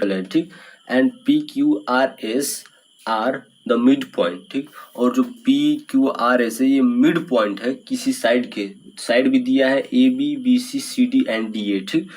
है, ठीक। And P Q R S R the mid point, ठीक। और जो पी क्यू आर एस है ये मिड पॉइंट है किसी साइड के, साइड भी दिया है A B B C C D and D A, ठीक।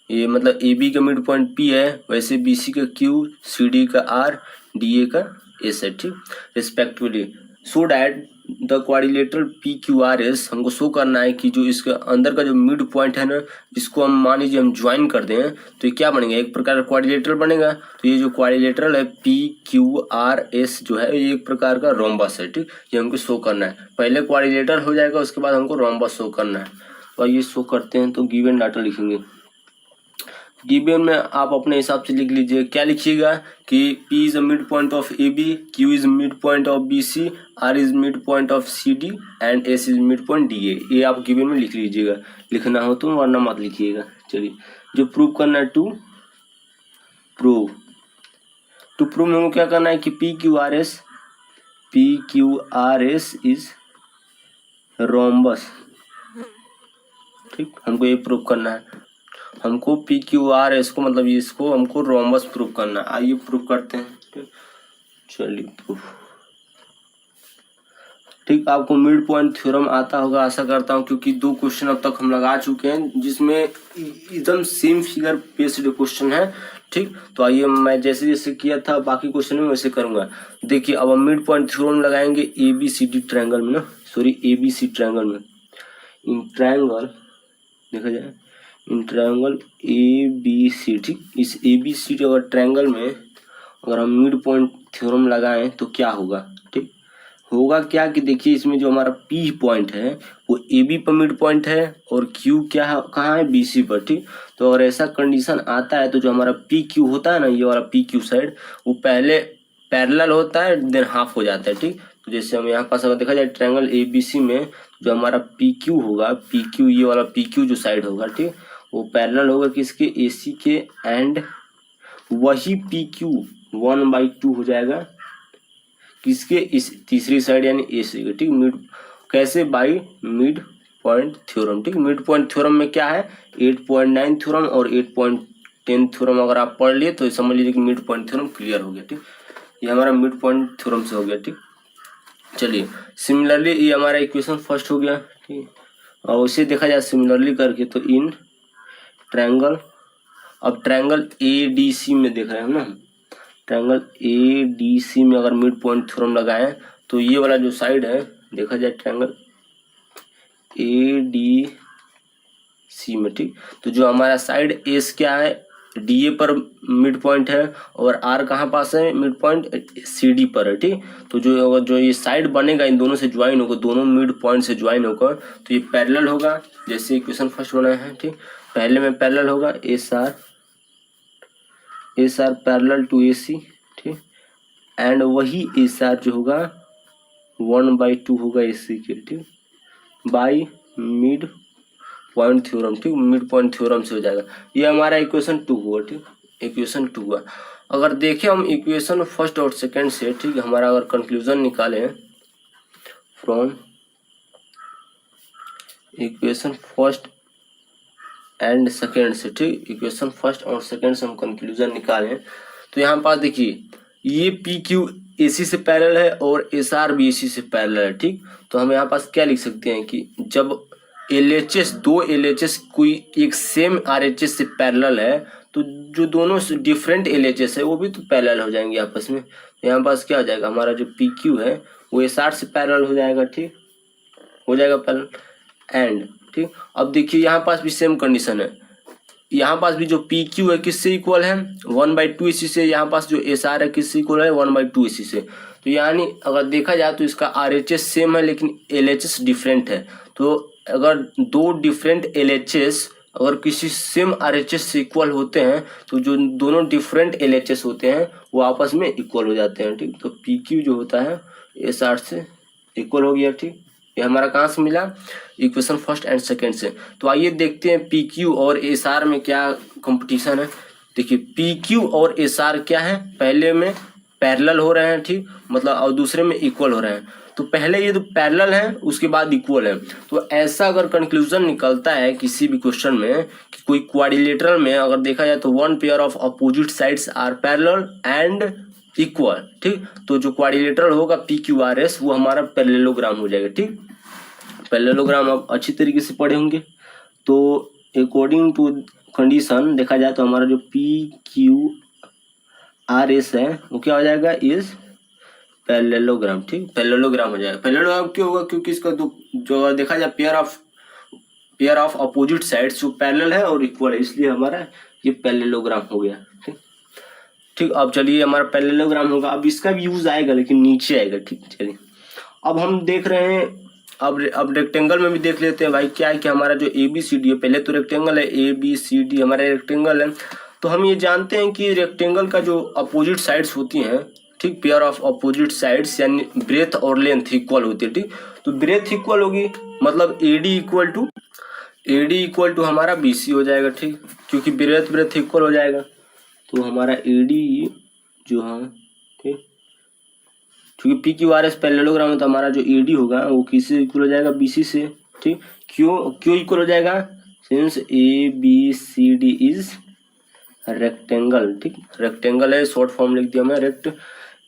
ये मतलब ए बी का मिड पॉइंट पी है, वैसे बी सी का क्यू, सी डी का आर, डी ए का एस है, ठीक, respectively. So that the quadrilateral P Q R S, हमको शो करना है कि जो इसके अंदर का जो मिड पॉइंट है ना, इसको हम मान लीजिए हम ज्वाइन कर दें तो ये क्या बनेगा, एक प्रकार का क्वाड्रिलेटरल बनेगा। तो ये जो क्वाड्रिलेटरल है पी क्यू आर एस जो है ये एक प्रकार का रोम्बस है, ठीक। ये हमको शो करना है, पहले क्वाड्रिलेटरल हो जाएगा उसके बाद हमको रोम्बस शो करना है। तो ये शो करते हैं, तो गिवन डाटा लिखेंगे। गिवन में आप अपने हिसाब से लिख लीजिए, क्या लिखिएगा कि P is a mid point of A B, Q is mid point of B C, R is mid point of C D and S is mid point D A. ये आप गिवन में लिख लीजिएगा, लिखना हो तो, वरना मत लिखिएगा। चलिए, जो प्रूव करना है, टू प्रूव में हमको क्या करना है कि P Q R S is rhombus, ठीक। हमको ये प्रूव करना है, हमको पी क्यू आर एस को मतलब इसको हमको रोम्बस प्रूव करना है। आइए प्रूव करते हैं, ठीक। चलिए प्रूफ, ठीक। आपको मिड पॉइंट थ्योरम आता होगा आशा करता हूँ, क्योंकि 2 क्वेश्चन अब तक हम लगा चुके हैं जिसमें एकदम सेम फिगर बेस्ड क्वेश्चन है, ठीक। तो आइए मैं जैसे जैसे किया था बाकी क्वेश्चन में वैसे करूंगा। देखिए अब हम मिड पॉइंट थ्योरम लगाएंगे A B C D triangle में ना, sorry A B C triangle में। इन ट्रायंगल देखा जाए, इन ट्रायंगल ए बी सी, ठीक। इस ए बी सी अगर ट्रायंगल में अगर हम मिड पॉइंट थ्योरम लगाएं तो क्या होगा, ठीक। होगा क्या कि देखिए इसमें जो हमारा पी पॉइंट है वो ए बी पर मिड पॉइंट है और क्यू क्या है, कहाँ है, बी सी पर, ठीक। तो अगर ऐसा कंडीशन आता है तो जो हमारा पी क्यू होता है ना, ये वाला पी क्यू साइड, वो पहले पैरेलल होता है देन हाफ हो जाता है, ठीक। तो जैसे हम यहाँ पास अगर देखा जाए ट्रायंगल ए बी सी में जो हमारा पी क्यू होगा, पी क्यू ये वाला पी क्यू जो साइड होगा, ठीक, वो पैरेलल होगा किसके, ए सी के, एंड वही पी क्यू 1/2 हो जाएगा किसके, इस तीसरी साइड यानी ए सी के, ठीक। मिड कैसे, बाई मिड पॉइंट थ्योरम, ठीक। मिड पॉइंट थ्योरम में क्या है, 8.9 थ्योरम और 8.10 थ्योरम अगर आप पढ़ लिए तो समझ लीजिए कि मिड पॉइंट थ्योरम क्लियर हो गया, ठीक। ये हमारा मिड पॉइंट थ्योरम से हो गया, ठीक। चलिए सिमिलरली ये हमारा इक्वेशन फर्स्ट हो गया, ठीक। और उसे देखा जाए सिमिलरली करके तो इन ट्रायंगल, अब ट्रायंगल ए डी सी में देख रहे हैं ना, ट्रायंगल ए डी सी में अगर मिड पॉइंट थ्योरम लगाएं तो ये वाला जो साइड है देखा जाए ट्रायंगल ए डी सी में, ठीक। तो जो हमारा साइड एस क्या है, डी ए पर मिड पॉइंट है और आर कहाँ पास है, मिड पॉइंट सी डी पर है, ठीक। तो जो ये साइड बनेगा इन दोनों से ज्वाइन होगा, दोनों मिड पॉइंट से ज्वाइन होगा तो ये पैरेलल होगा, जैसे इक्वेशन फर्स्ट बनाया है, ठीक। पहले में पैरेलल होगा एस आर पैरेलल टू ए सी, ठीक। एंड वही एस आर जो होगा 1/2 होगा ए सी के, ठीक, बाई मिड पॉइंट थ्योरम, ठीक। मिड पॉइंट थ्योरम से हो जाएगा। ये हमारा इक्वेशन 2 हुआ, ठीक। इक्वेशन 2 हुआ। अगर देखें हम इक्वेशन फर्स्ट और सेकंड से, ठीक, हमारा अगर कंक्लूजन निकालें from equation first and second से, ठीक, इक्वेशन फर्स्ट और सेकेंड से हम कंक्लूजन निकालें तो यहाँ पास देखिए ये पी क्यू ए सी से पैरेलल है और एस आर भी ए सी से पैरेलल है, ठीक। तो हम यहाँ पास क्या लिख सकते हैं कि जब LHS, 2 LHS कोई एक सेम RHS से पैरेलल है तो जो दोनों डिफरेंट LHS है वो भी तो पैरेलल हो जाएंगे आपस में। यहाँ पास क्या हो जाएगा, हमारा जो PQ है वो SR से पैरेलल हो जाएगा, ठीक, हो जाएगा पैरेलल, एंड, ठीक। अब देखिए यहाँ पास भी सेम कंडीशन है, यहाँ पास भी जो PQ है किससे इक्वल है, 1/2 AC से। यहाँ पास जो SR है किससे इक्वल है, 1/2 AC से। तो यानी अगर देखा जाए तो इसका RHS सेम है लेकिन LHS डिफरेंट है। तो अगर 2 डिफरेंट LHS अगर किसी सेम RHS से इक्वल होते हैं तो जो दोनों डिफरेंट LHS होते हैं वो आपस में इक्वल हो जाते हैं, ठीक। तो PQ जो होता है SR से इक्वल हो गया, ठीक। ये हमारा कहाँ से मिला, इक्वेशन फर्स्ट एंड सेकेंड से। तो आइए देखते हैं PQ और SR में क्या कंपटीशन है। देखिए PQ और SR क्या है, पहले में पैरेलल हो रहे हैं, ठीक, मतलब और दूसरे में इक्वल हो रहे हैं। तो पहले ये तो पैरेलल है, उसके बाद इक्वल है। तो ऐसा अगर कंक्लूजन निकलता है किसी भी क्वेश्चन में कि कोई क्वाड्रिलेटरल में अगर देखा जाए तो one pair of opposite sides are parallel and equal, ठीक। तो जो क्वाड्रिलेटरल होगा PQRS वो हमारा पैरेललोग्राम हो जाएगा, ठीक। पैरेललोग्राम आप अच्छी तरीके से पढ़े होंगे। तो अकॉर्डिंग टू कंडीशन देखा जाए तो हमारा जो PQRS है वो क्या हो जाएगा, इज पैरेललोग्राम, ठीक। पैरेललोग्राम हो जाएगा। पैरेललोग्राम क्यों होगा, क्योंकि इसका जो देखा जाए पेयर ऑफ अपोजिट साइड्स जो पैरेलल है और इक्वल है, इसलिए हमारा ये पैरेललोग्राम हो गया, ठीक। ठीक, अब चलिए हमारा पैरेललोग्राम होगा। अब इसका भी यूज आएगा लेकिन नीचे आएगा, ठीक। चलिए अब हम देख रहे हैं, अब रेक्टेंगल में भी देख लेते हैं भाई क्या है कि हमारा जो ABCD है, पहले तो रेक्टेंगल है ABCD हमारा रेक्टेंगल है। तो हम ये जानते हैं कि रेक्टेंगल का जो अपोजिट साइड्स होती हैं, ठीक, पेयर ऑफ अपोजिट साइड्स यानी ब्रेथ और लेंथ इक्वल होती है, ठीक। तो ब्रेथ इक्वल होगी मतलब AD इक्वल टू हमारा BC हो जाएगा, ठीक, क्योंकि ब्रेथ इक्वल हो जाएगा। तो हमारा AD जो है, ठीक, क्योंकि PQRS पैरेललोग्राम है तो हमारा जो AD होगा वो किससे इक्वल हो जाएगा, BC से, ठीक। क्यों इक्वल हो जाएगा, सिंस ABCD इज रेक्टेंगल, ठीक। रेक्टेंगल है, शॉर्ट फॉर्म लिख दिया मैं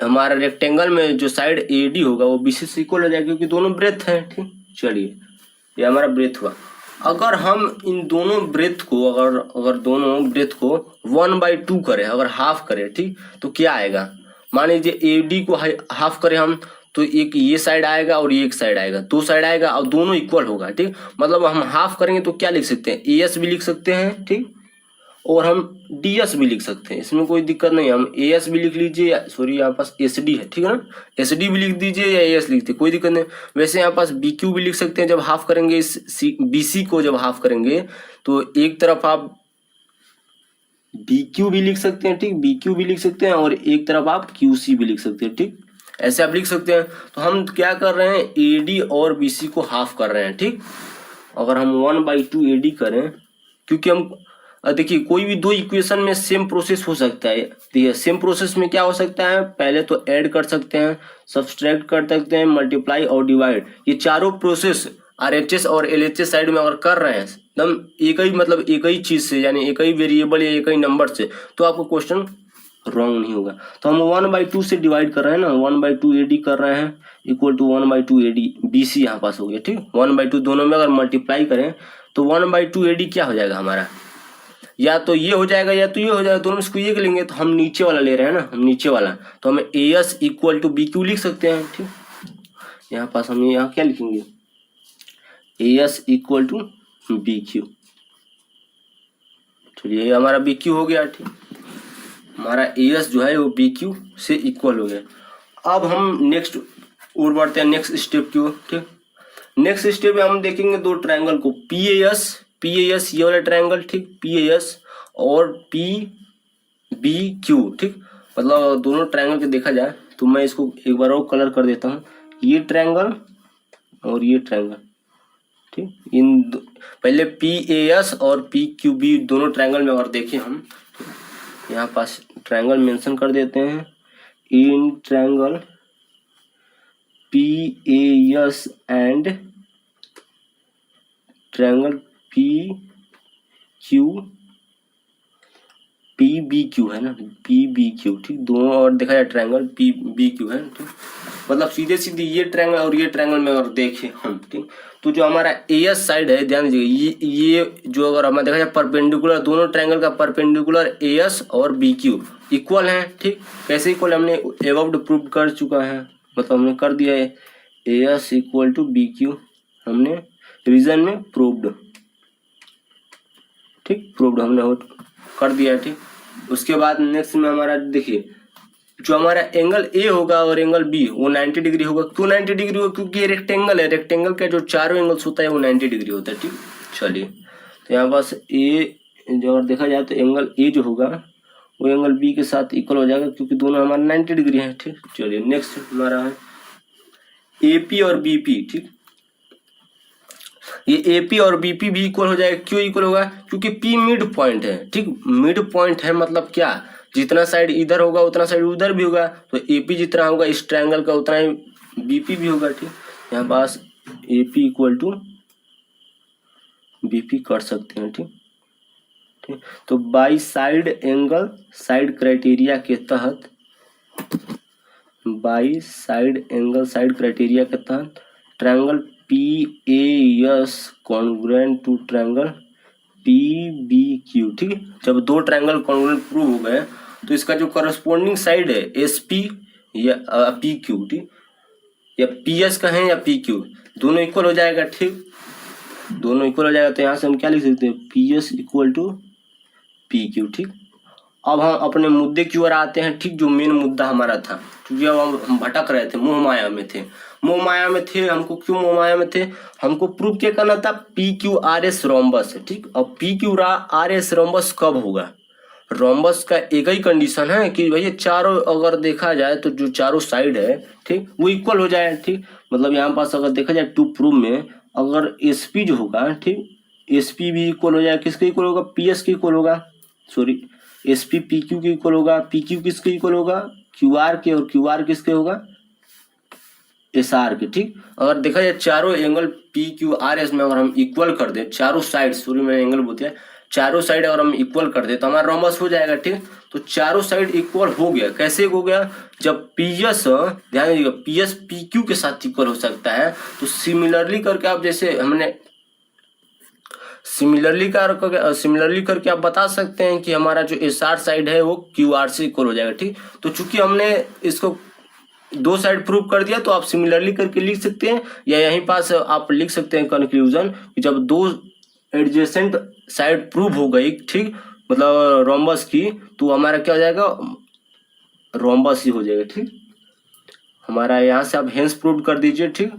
हमारा रेक्टेंगल में जो साइड AD होगा वो BC से इक्वल हो जाएगा क्योंकि दोनों ब्रेथ हैं, ठीक। चलिए ये हमारा ब्रेथ हुआ। अगर हम इन दोनों ब्रेथ को अगर दोनों ब्रेथ को 1/2 करें, अगर हाफ करें, ठीक, तो क्या आएगा। मान लीजिए AD को हाफ करें हम तो एक ये साइड आएगा और ये एक साइड आएगा, दो साइड आएगा और दोनों इक्वल होगा, ठीक। मतलब हम हाफ करेंगे तो क्या लिख सकते हैं, AS भी लिख सकते हैं, ठीक, और हम DS भी लिख सकते हैं, इसमें कोई दिक्कत नहीं है। हम AS भी लिख लीजिए, सॉरी यहाँ पास SD है, ठीक है ना, SD भी लिख दीजिए या AS लिख दीजिए, कोई दिक्कत नहीं। वैसे यहाँ पास BQ भी लिख सकते हैं, जब हाफ करेंगे इस BC को जब हाफ करेंगे तो एक तरफ आप BQ भी लिख सकते हैं, ठीक, BQ भी लिख सकते हैं और एक तरफ आप QC भी लिख सकते हैं, ठीक, ऐसे आप लिख सकते हैं। तो हम क्या कर रहे हैं, AD और BC को हाफ कर रहे हैं, ठीक। अगर हम 1/2 AD करें, क्योंकि हम देखिए कोई भी दो इक्वेशन में सेम प्रोसेस हो सकता है। देखिए सेम प्रोसेस में क्या हो सकता है, पहले तो ऐड कर सकते हैं, सब्सट्रैक्ट कर सकते हैं, मल्टीप्लाई और डिवाइड, ये चारों प्रोसेस RHS और LHS साइड में अगर कर रहे हैं एकदम एक ही चीज से, यानी एक ही वेरिएबल या एक ही नंबर से, तो आपको क्वेश्चन रॉन्ग नहीं होगा। तो हम 1/2 से डिवाइड कर रहे हैं ना, 1/2 AD कर रहे हैं इक्वल टू 1/2 AD BC यहाँ पास हो गया, ठीक। 1/2 दोनों में अगर मल्टीप्लाई करें तो 1/2 AD क्या हो जाएगा हमारा, या तो ये हो जाएगा या तो ये हो जाएगा, दोनों में इसको ये लेंगे। तो हम नीचे वाला ले रहे हैं ना, हम नीचे वाला, तो हमें AS इक्वल टू BQ लिख सकते हैं, ठीक। यहाँ पास हम यहाँ क्या लिखेंगे, AS इक्वल टू BQ। चलिए हमारा BQ हो गया, ठीक, हमारा AS जो है वो BQ से इक्वल हो गया। अब हम नेक्स्ट और बढ़ते हैं नेक्स्ट स्टेप की ओर, ठीक। नेक्स्ट स्टेप में हम देखेंगे दो ट्रायंगल को, PAS ये वाला ट्रायंगल, ठीक, PAS और PBQ, ठीक। मतलब दोनों ट्रायंगल के देखा जाए तो मैं इसको एक बार और कलर कर देता हूँ, ये ट्रायंगल और ये ट्रायंगल, ठीक। पहले PAS और PQB दोनों ट्रायंगल में अगर देखें हम, यहाँ पास ट्रायंगल मेंशन कर देते हैं, in triangle PAS and triangle PBQ है ना, PBQ, ठीक, दोनों और देखा जाए ट्रायंगल PBQ है, ठीक। मतलब सीधे ये ट्रायंगल और ये ट्रायंगल में अगर देखें हम, ठीक, तो जो हमारा AS साइड है, ध्यान दीजिएगा, ये जो अगर हमें देखा जाए परपेंडिकुलर, दोनों ट्रायंगल का परपेंडिकुलर AS और BQ इक्वल है, ठीक। कैसे इक्वल, हमने एबव प्रूव कर चुका है, मतलब हमने कर दिया है AS इक्वल टू BQ, हमने रीजन में प्रूव्ड, ठीक, प्रूव्ड हमने कर दिया है, ठीक। उसके बाद नेक्स्ट में हमारा देखिए जो हमारा एंगल A होगा और एंगल B वो 90 डिग्री होगा। क्यों 90 डिग्री होगा, क्योंकि ये रेक्टेंगल है, रेक्टेंगल का जो चारों एंगल्स होता है वो 90 डिग्री होता है, ठीक। चलिए तो यहाँ पास A जो अगर देखा जाए तो एंगल A जो होगा वो एंगल B के साथ इक्वल हो जाएगा क्योंकि दोनों हमारे 90 डिग्री है, ठीक। चलिए नेक्स्ट हमारा है AP और BP, ठीक। ये AP और BP भी इक्वल हो जाएगा। क्यों इक्वल होगा, क्योंकि P मिड पॉइंट है, ठीक। मिड पॉइंट है मतलब क्या, जितना साइड इधर होगा उतना साइड उधर भी होगा, तो AP जितना होगा इस ट्रायंगल का उतना ही बीपी भी होगा, ठीक। यहाँ पास एपी इक्वल टू बीपी कर सकते हैं, ठीक। ठीक, तो by side angle side criteria के तहत, by side angle side criteria के तहत triangle P A S congruent to triangle P B Q, ठीक है। जब दो ट्रायंगल कॉन्ग्रुएंट प्रूव हो गए तो इसका जो करस्पॉन्डिंग साइड है एस पी या पी क्यू, ठीक, या पी एस का है या पी क्यू, दोनों इक्वल हो जाएगा, ठीक। दोनों इक्वल हो जाएगा तो यहाँ से हम क्या लिख सकते हैं, P S equal to P Q, ठीक। अब हम अपने मुद्दे की ओर आते हैं, ठीक, जो मेन मुद्दा हमारा था, क्योंकि अब हम भटक रहे थे, मोह माया में थे, मोह माया में थे। हमको क्यों मोह माया में थे, हमको प्रूव क्या करना था, P Q R S rhombus है, ठीक। अब P Q R S rhombus कब होगा, रोम्बस का एक ही कंडीशन है कि भैया चारों अगर देखा जाए तो जो चारों साइड है, ठीक, वो इक्वल हो जाए, ठीक। मतलब यहाँ पास अगर देखा जाए टू प्रूव में अगर एस पी जो होगा, ठीक, एस पी भी इक्वल हो जाए, किसके इक्वल होगा, पी एस के इक्वल होगा, sorry S P P Q के इक्वल होगा, पी क्यू किसके इक्वल होगा, क्यू आर के, और क्यू आर किसके होगा, एस आर के, ठीक। अगर देखा जाए चारों angle P Q R S में अगर हम इक्वल कर दे, चारों साइड, सॉरी मैंने एंगल बोलते हैं, चारों साइड अगर हम इक्वल कर दे तो हमारा रोम्बस हो जाएगा, ठीक। तो चारों साइड इक्वल हो गया, कैसे हो गया, जब पी एस, ध्यान दीजिएगा, पी एस पी क्यू के साथ इक्वल हो सकता है, तो सिमिलरली करके आप, जैसे हमने सिमिलरली करके आप बता सकते हैं कि हमारा जो एस आर साइड है वो क्यू आर से इक्वल हो जाएगा, ठीक। तो चूंकि हमने इसको दो साइड प्रूव कर दिया तो आप सिमिलरली करके लिख सकते हैं, या यहीं पास आप लिख सकते हैं कंक्लूजन कि जब दो एडजेसेंट साइड प्रूव हो गई, ठीक, मतलब रोम्बस की, तो हमारा क्या हो जाएगा, रोम्बस ही हो जाएगा, ठीक। हमारा यहाँ से आप हेंस प्रूव कर दीजिए, ठीक।